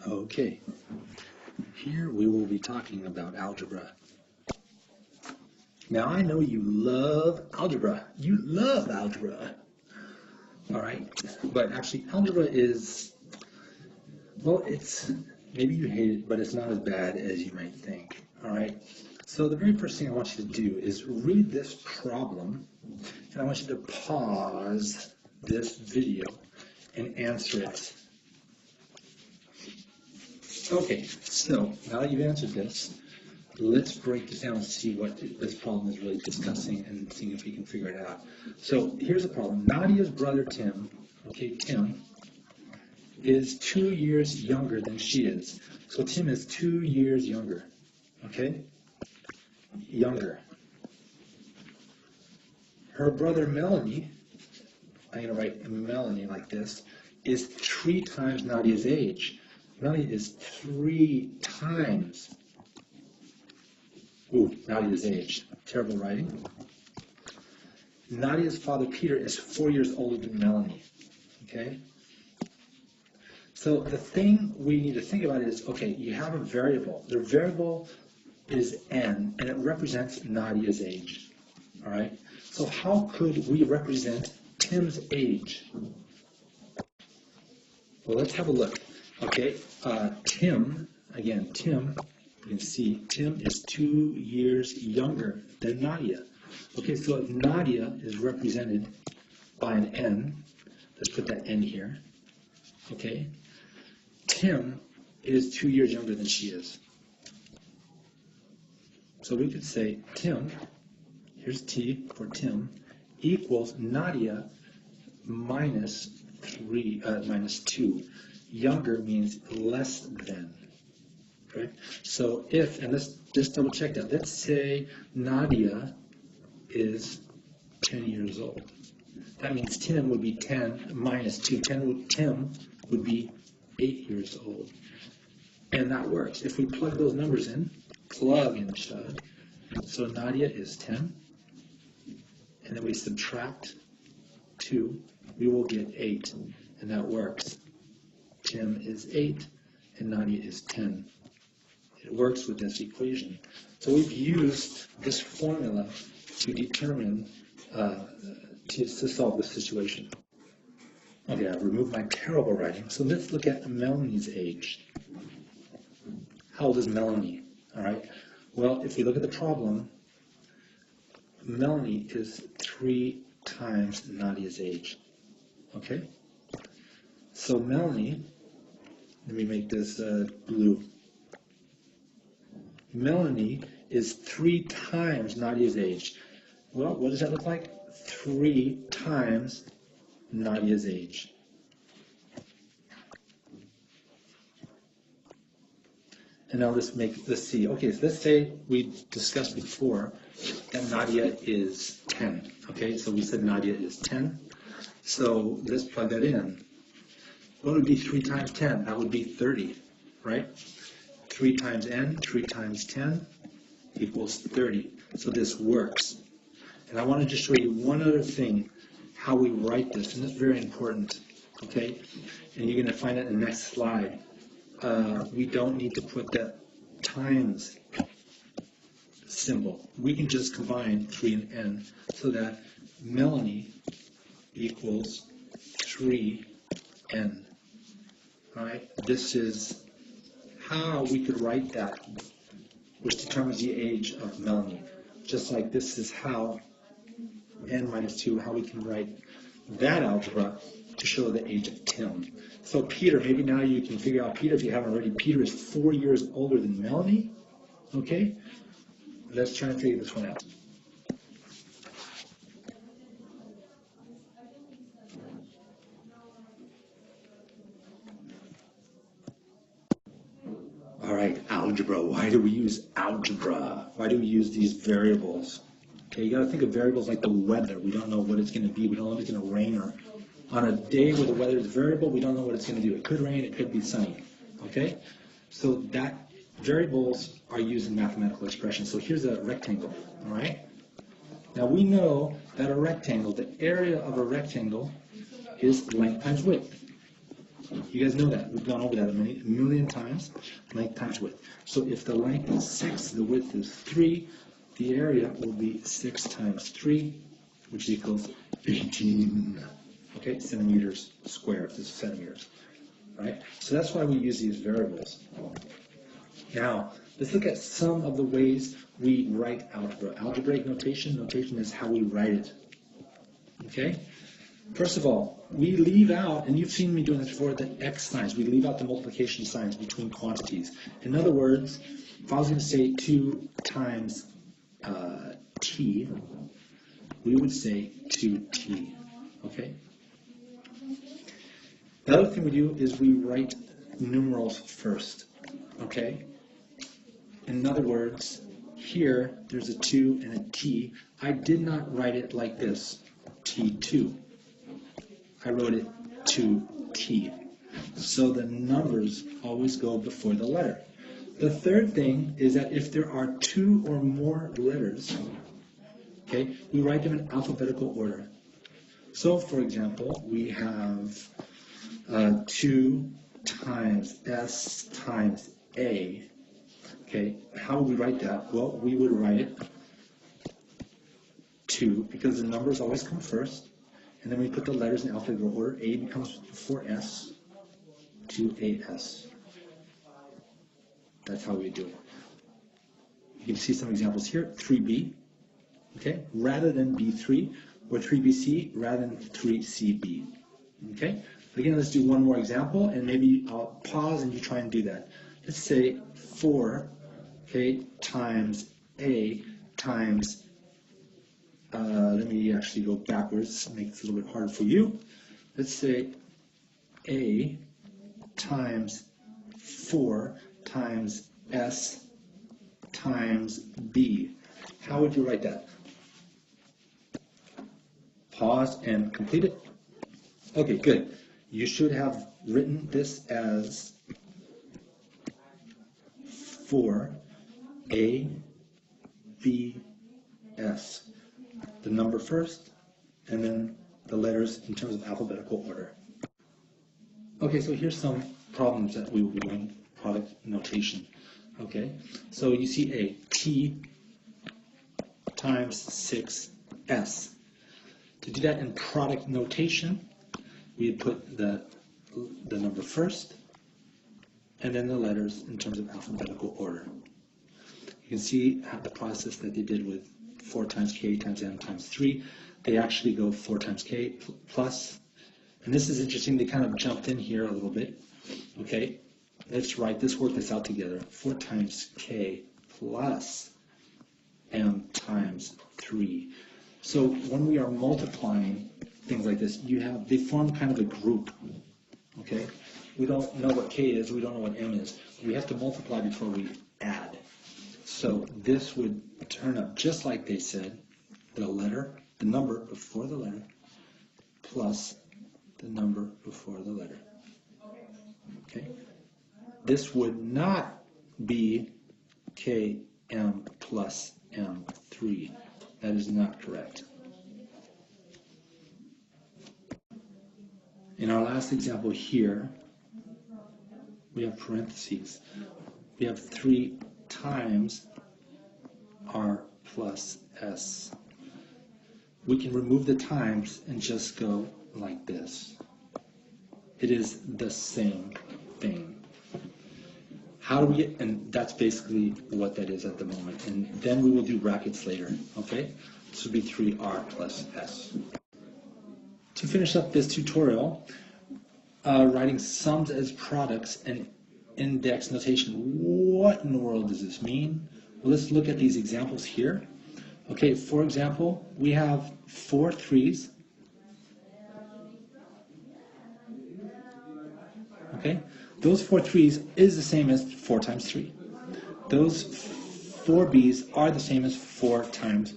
Okay, here we will be talking about algebra. Now I know you love algebra. You love algebra. All right, but actually algebra is, well, it's, maybe you hate it, but it's not as bad as you might think. All right, so the very first thing I want you to do is read this problem, and I want you to pause this video and answer it. Okay, so now that you've answered this, let's break this down and see what this problem is really discussing and see if we can figure it out. So here's the problem. Nadia's brother Tim, okay, Tim, is 2 years younger than she is. So Tim is 2 years younger, okay? Younger. Her brother Melanie, I'm going to write Melanie like this, is 3 times Nadia's age. Melanie is 3 times Nadia's age. Terrible writing. Nadia's father, Peter, is 4 years older than Melanie. Okay? So the thing we need to think about is, okay, you have a variable. The variable is n, and it represents Nadia's age. All right? So how could we represent Tim's age? Well, let's have a look. Okay, Tim, again, Tim, you can see Tim is 2 years younger than Nadia. Okay, so if Nadia is represented by an n, let's put that n here. Okay, Tim is 2 years younger than she is. So we could say Tim, here's T for Tim, equals Nadia minus 2. Younger means less than. Right? So if, and let's just double check that. Let's say Nadia is 10 years old. That means Tim would be 10 minus 2. Tim would be 8 years old. And that works. If we plug those numbers in, plug and chug. So Nadia is 10. And then we subtract 2. We will get 8. And that works. Tim is 8 and Nadia is 10. It works with this equation. So we've used this formula to determine, to solve this situation. Okay, I've removed my terrible writing. So let's look at Melanie's age. How old is Melanie? All right. Well, if we look at the problem, Melanie is 3 times Nadia's age. Okay? So Melanie, let me make this blue. Melanie is 3 times Nadia's age. Well, what does that look like? 3 times Nadia's age. And now let's see. Okay, so let's say we discussed before that Nadia is 10. Okay, so we said Nadia is 10. So let's plug that in. What would be 3 times 10? That would be 30, right? 3 times n, 3 times 10 equals 30. So this works. And I want to just show you one other thing, how we write this, and it's very important, okay? And you're going to find it in the next slide. We don't need to put that times symbol. We can just combine 3 and n so that Melanie equals 3n. All right, this is how we could write that, which determines the age of Melanie. Just like this is how n minus 2, how we can write that algebra to show the age of Tim. So Peter, maybe now you can figure out Peter if you haven't already. Peter is 4 years older than Melanie. Okay, let's try and figure this one out. All right, algebra. Why do we use algebra? Why do we use these variables? Okay, you got to think of variables like the weather. We don't know what it's going to be. We don't know if it's going to rain, or on a day where the weather is variable, we don't know what it's going to do. It could rain, it could be sunny. Okay, so that variables are used in mathematical expressions. So here's a rectangle. All right. Now we know that a rectangle, the area of a rectangle, is length times width. You guys know that. We've gone over that a million times. Length times width. So if the length is 6, the width is 3, the area will be 6 times 3, which equals 18. Okay, centimeters squared. This is centimeters. Right? So that's why we use these variables. Now, let's look at some of the ways we write algebra. Algebraic notation. Notation is how we write it. Okay? First of all, we leave out, and you've seen me doing this before, the x signs. We leave out the multiplication signs between quantities. In other words, if I was going to say 2 times t, we would say 2t. Okay? The other thing we do is we write numerals first. Okay? In other words, here there's a 2 and a t. I did not write it like this, t2. I wrote it 2t. So the numbers always go before the letter. The third thing is that if there are 2 or more letters, okay, we write them in alphabetical order. So, for example, we have 2 times s times a. Okay, how would we write that? Well, we would write it 2, because the numbers always come first, and then we put the letters in alphabetical order. A becomes before S, 2as. That's how we do it. You can see some examples here. 3b, okay, rather than b3, or 3bc rather than 3cb. Okay, again, let's do one more example, and maybe I'll pause and you try and do that. Let's say 4, okay, times a times, let me actually go backwards, make it a little bit harder for you. Let's say a times 4 times s times b. How would you write that? Pause and complete it. Okay, good. You should have written this as 4a b s. The number first, and then the letters in terms of alphabetical order. Okay, so here's some problems that we will be doing, product notation. Okay, so you see a t times 6s. To do that in product notation, we put the number first, and then the letters in terms of alphabetical order. You can see the process that they did with 4 times k times m times 3. They actually go 4 times k plus. And this is interesting, they kind of jumped in here a little bit. Okay, let's work this out together. 4 times k plus m times 3. So when we are multiplying things like this, they form kind of a group. Okay, we don't know what k is, we don't know what m is. We have to multiply before we add. So this would turn up just like they said, the number before the letter, plus the number before the letter. Okay? This would not be km plus m3. That is not correct. In our last example here, we have parentheses. We have 3 times r plus s. We can remove the times and just go like this. It is the same thing. How do we get, and that's basically what that is at the moment. And then we will do brackets later, okay? This would be 3r plus s. To finish up this tutorial, writing sums as products and index notation. What in the world does this mean? Well, let's look at these examples here. Okay, for example, we have 4 3s. Okay, those 4 3s is the same as 4 times 3. Those 4 b's are the same as 4 times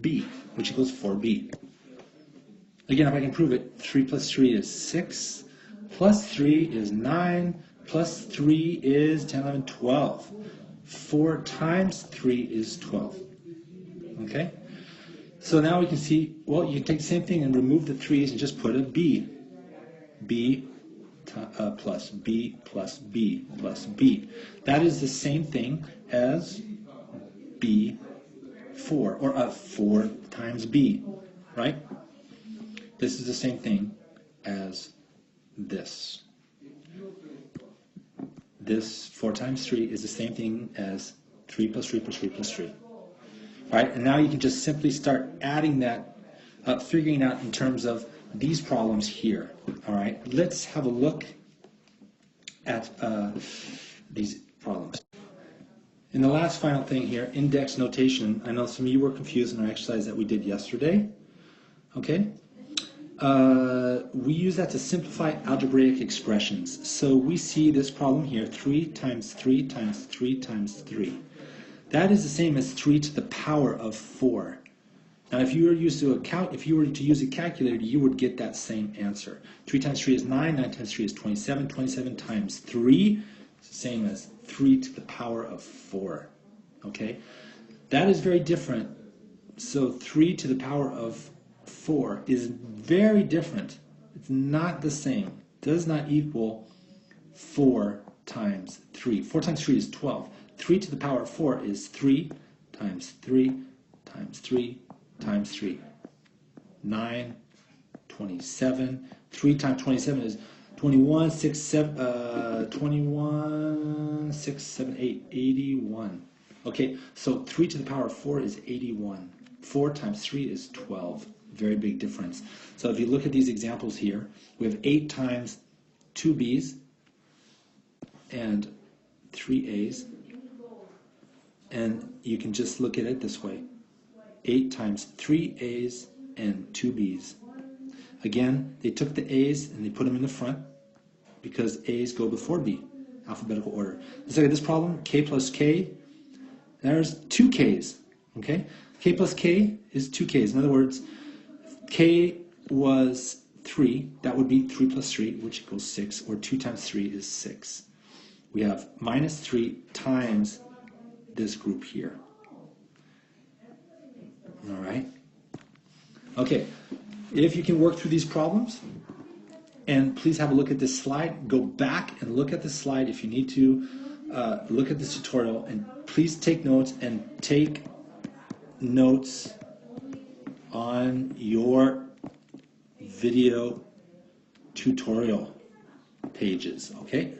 b, which equals 4b. Again, if I can prove it, 3 plus 3 is 6, plus 3 is 9, plus 3 is 10, 11, 12. 4 times 3 is 12. Okay? So now we can see, well, you can take the same thing and remove the 3's and just put a b. b plus B plus B plus B. That is the same thing as B4, or 4 times B, right? This is the same thing as this. This 4 times 3 is the same thing as 3 plus 3 plus 3 plus 3. All right, and now you can just simply start adding that up, figuring out in terms of these problems here. All right, let's have a look at these problems. And the last final thing here, index notation. I know some of you were confused in our exercise that we did yesterday. Okay? We use that to simplify algebraic expressions. So we see this problem here, 3 times 3 times 3 times 3. That is the same as 3 to the power of 4. Now, if you were to use a calculator, you would get that same answer. 3 times 3 is 9, 9 times 3 is 27, 27 times 3 is the same as 3 to the power of 4. Okay? That is very different. So 3 to the power of 4 is very different. It's not the same. It does not equal 4 times 3. 4 times 3 is 12. 3 to the power of 4 is 3 times 3 times 3 times 3. 9, 27. 3 times 27 is 21, 6, 7, 21, 6, 7, 8, 81. Okay, so 3 to the power of 4 is 81. 4 times 3 is 12. Very big difference. So if you look at these examples here, we have 8 times 2 B's and 3 A's. And you can just look at it this way. 8 times 3 A's and 2 B's. Again, they took the A's and they put them in the front because A's go before B, alphabetical order. Let's look at this problem, K plus K. There's 2 K's, okay? K plus K is 2 K's. In other words, K was 3, that would be 3 plus 3, which equals 6, or 2 times 3 is 6. We have minus 3 times this group here. All right? Okay, if you can work through these problems, and please have a look at this slide. Go back and look at this slide if you need to. Look at this tutorial, and please take notes, and take notes on your video tutorial pages, okay?